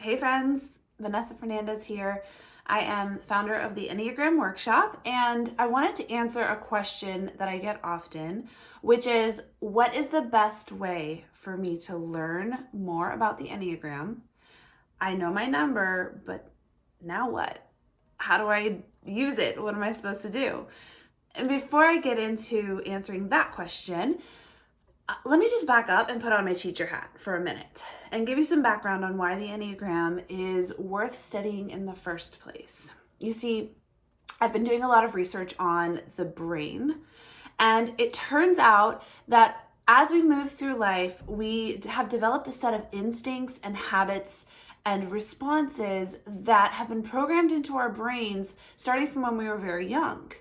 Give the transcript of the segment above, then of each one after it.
Hey friends, Vanessa Fernandez here. I am founder of the Enneagram Workshop, and I wanted to answer a question that I get often, which is, what is the best way for me to learn more about the Enneagram? I know my number, but now what? How do I use it? What am I supposed to do? And before I get into answering that question, let me just back up and put on my teacher hat for a minute and give you some background on why the Enneagram is worth studying in the first place. You see, I've been doing a lot of research on the brain, and it turns out that as we move through life, we have developed a set of instincts and habits and responses that have been programmed into our brains starting from when we were very young.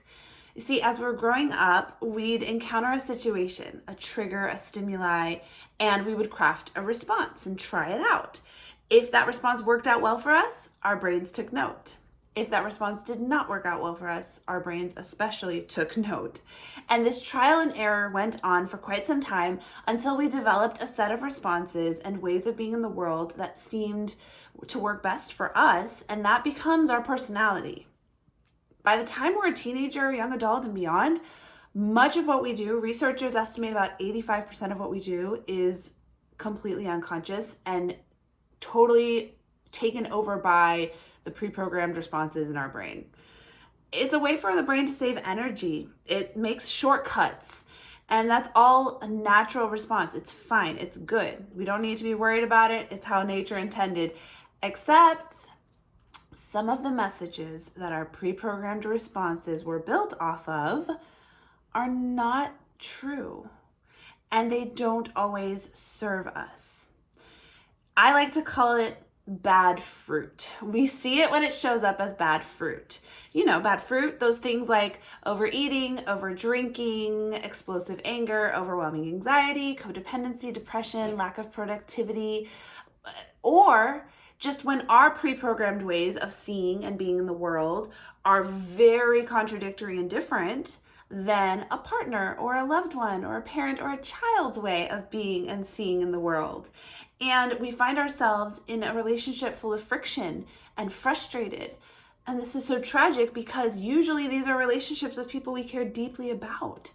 You see, as we're growing up, we'd encounter a situation, a trigger, a stimuli, and we would craft a response and try it out. If that response worked out well for us, our brains took note. If that response did not work out well for us, our brains especially took note. And this trial and error went on for quite some time until we developed a set of responses and ways of being in the world that seemed to work best for us, and that becomes our personality. By the time we're a teenager, young adult, and beyond, much of what we do, researchers estimate about 85% of what we do is completely unconscious and totally taken over by the pre-programmed responses in our brain. It's a way for the brain to save energy. It makes shortcuts, and that's all a natural response. It's fine. It's good. We don't need to be worried about it. It's how nature intended, except some of the messages that our pre-programmed responses were built off of are not true, and they don't always serve us. I like to call it bad fruit. We see it when it shows up as bad fruit. You know, bad fruit, those things like overeating, overdrinking, explosive anger, overwhelming anxiety, codependency, depression, lack of productivity, or just when our pre-programmed ways of seeing and being in the world are very contradictory and different than a partner or a loved one or a parent or a child's way of being and seeing in the world. And we find ourselves in a relationship full of friction and frustrated. And this is so tragic because usually these are relationships with people we care deeply about.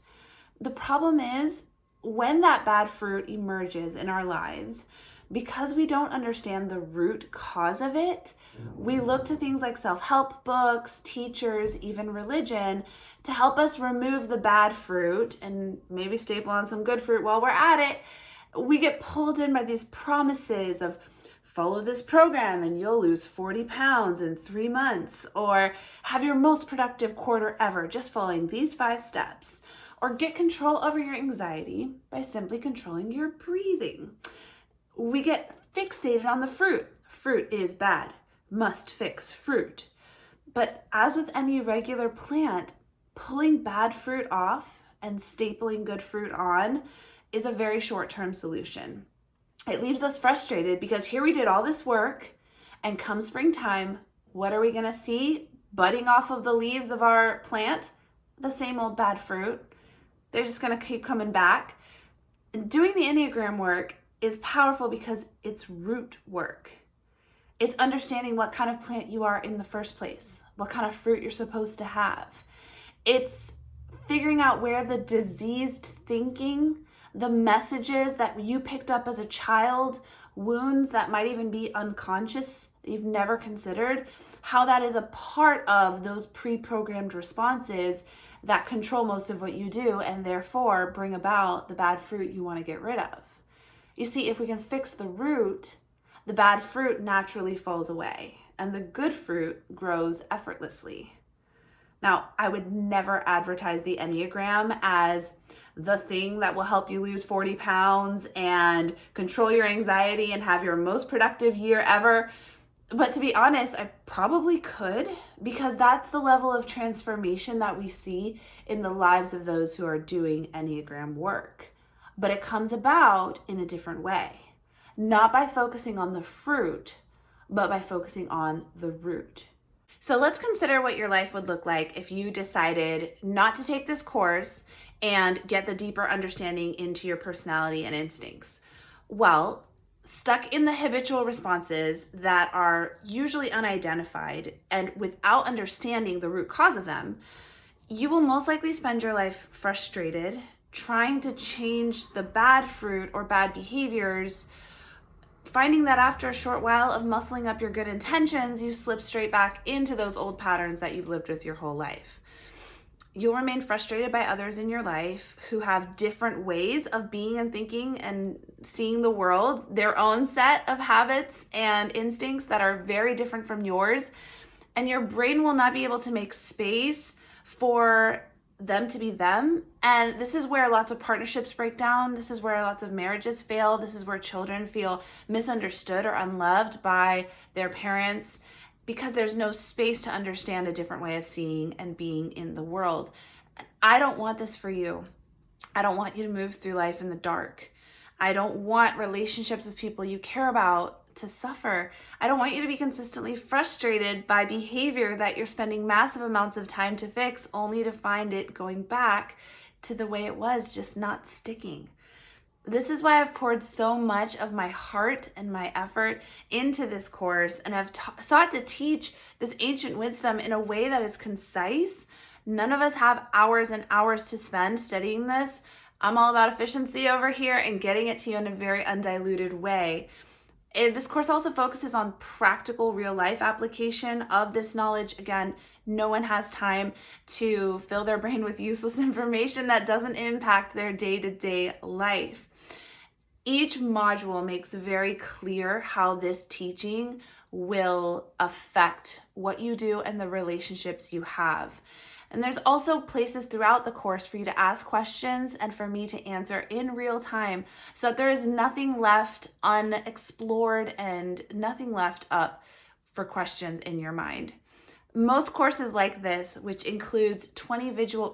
The problem is when that bad fruit emerges in our lives, because we don't understand the root cause of it, we look to things like self-help books, teachers, even religion to help us remove the bad fruit and maybe staple on some good fruit while we're at it. We get pulled in by these promises of follow this program and you'll lose 40 pounds in 3 months, or have your most productive quarter ever just following these 5 steps, or get control over your anxiety by simply controlling your breathing. We get fixated on the fruit. Fruit is bad. Must fix fruit. But as with any regular plant, pulling bad fruit off and stapling good fruit on is a very short-term solution. It leaves us frustrated because here we did all this work, and come springtime, what are we going to see budding off of the leaves of our plant? The same old bad fruit. They're just going to keep coming back. Doing the Enneagram work is powerful because it's root work. It's understanding what kind of plant you are in the first place, what kind of fruit you're supposed to have. It's figuring out where the diseased thinking, the messages that you picked up as a child, wounds that might even be unconscious, that you've never considered, how that is a part of those pre-programmed responses that control most of what you do and therefore bring about the bad fruit you want to get rid of. You see, if we can fix the root, the bad fruit naturally falls away and the good fruit grows effortlessly. Now, I would never advertise the Enneagram as the thing that will help you lose 40 pounds and control your anxiety and have your most productive year ever. But to be honest, I probably could, because that's the level of transformation that we see in the lives of those who are doing Enneagram work. But it comes about in a different way, not by focusing on the fruit, but by focusing on the root. So let's consider what your life would look like if you decided not to take this course and get the deeper understanding into your personality and instincts. Well, stuck in the habitual responses that are usually unidentified and without understanding the root cause of them, you will most likely spend your life frustrated, trying to change the bad fruit or bad behaviors, finding that after a short while of muscling up your good intentions, you slip straight back into those old patterns that you've lived with your whole life. You'll remain frustrated by others in your life who have different ways of being and thinking and seeing the world, their own set of habits and instincts that are very different from yours. And your brain will not be able to make space for them to be them. And this is where lots of partnerships break down. This is where lots of marriages fail. This is where children feel misunderstood or unloved by their parents, because there's no space to understand a different way of seeing and being in the world. I don't want this for you. I don't want you to move through life in the dark. I don't want relationships with people you care about to suffer. I don't want you to be consistently frustrated by behavior that you're spending massive amounts of time to fix, only to find it going back to the way it was, just not sticking. This is why I've poured so much of my heart and my effort into this course, and I've sought to teach this ancient wisdom in a way that is concise. None of us have hours and hours to spend studying this. I'm all about efficiency over here and getting it to you in a very undiluted way. This course also focuses on practical real life application of this knowledge. Again, no one has time to fill their brain with useless information that doesn't impact their day-to-day life. Each module makes very clear how this teaching will affect what you do and the relationships you have. And there's also places throughout the course for you to ask questions and for me to answer in real time, so that there is nothing left unexplored and nothing left up for questions in your mind. Most courses like this, which includes 20 video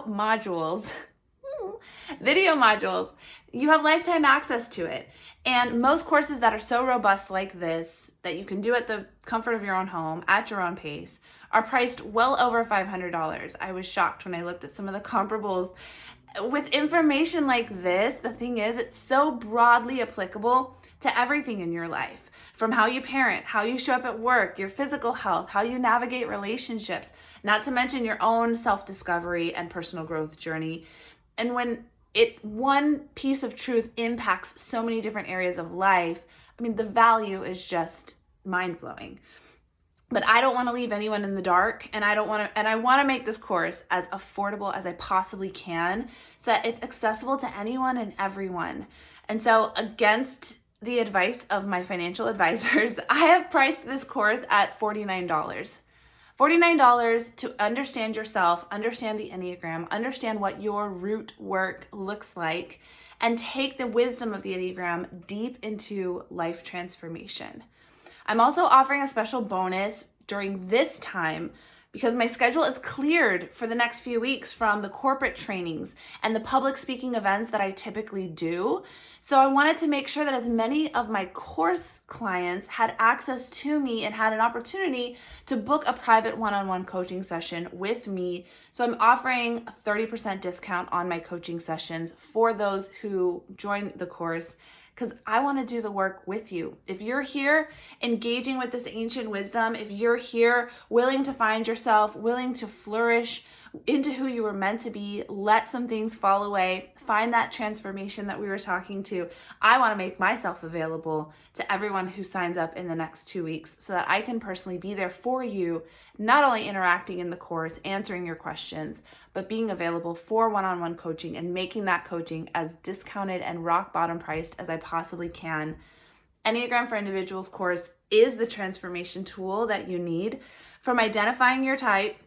modules, you have lifetime access to it. And most courses that are so robust like this, that you can do at the comfort of your own home, at your own pace, are priced well over $500. I was shocked when I looked at some of the comparables. With information like this, the thing is, it's so broadly applicable to everything in your life. From how you parent, how you show up at work, your physical health, how you navigate relationships, not to mention your own self-discovery and personal growth journey. And when one piece of truth impacts so many different areas of life, I mean, the value is just mind-blowing. But I don't want to leave anyone in the dark, and I want to make this course as affordable as I possibly can, so that it's accessible to anyone and everyone. And so, against the advice of my financial advisors, I have priced this course at $49. $49 to understand yourself, understand the Enneagram, understand what your root work looks like, and take the wisdom of the Enneagram deep into life transformation. I'm also offering a special bonus during this time because my schedule is cleared for the next few weeks from the corporate trainings and the public speaking events that I typically do. So I wanted to make sure that as many of my course clients had access to me and had an opportunity to book a private one-on-one coaching session with me. So I'm offering a 30% discount on my coaching sessions for those who join the course, because I want to do the work with you. If you're here engaging with this ancient wisdom, if you're here willing to find yourself, willing to flourish into who you were meant to be, let some things fall away, find that transformation that we were talking to, I want to make myself available to everyone who signs up in the next 2 weeks so that I can personally be there for you, not only interacting in the course, answering your questions, but being available for one-on-one coaching and making that coaching as discounted and rock bottom priced as I possibly can. Enneagram for Individuals course is the transformation tool that you need, from identifying your type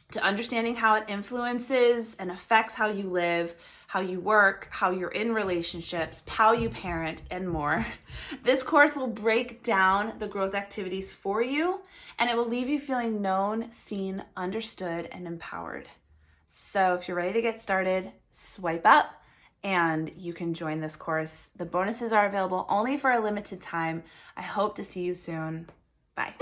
to understanding how it influences and affects how you live, how you work, how you're in relationships, how you parent, and more. This course will break down the growth activities for you, and it will leave you feeling known, seen, understood, and empowered. So if you're ready to get started, swipe up and you can join this course. The bonuses are available only for a limited time. I hope to see you soon. Bye.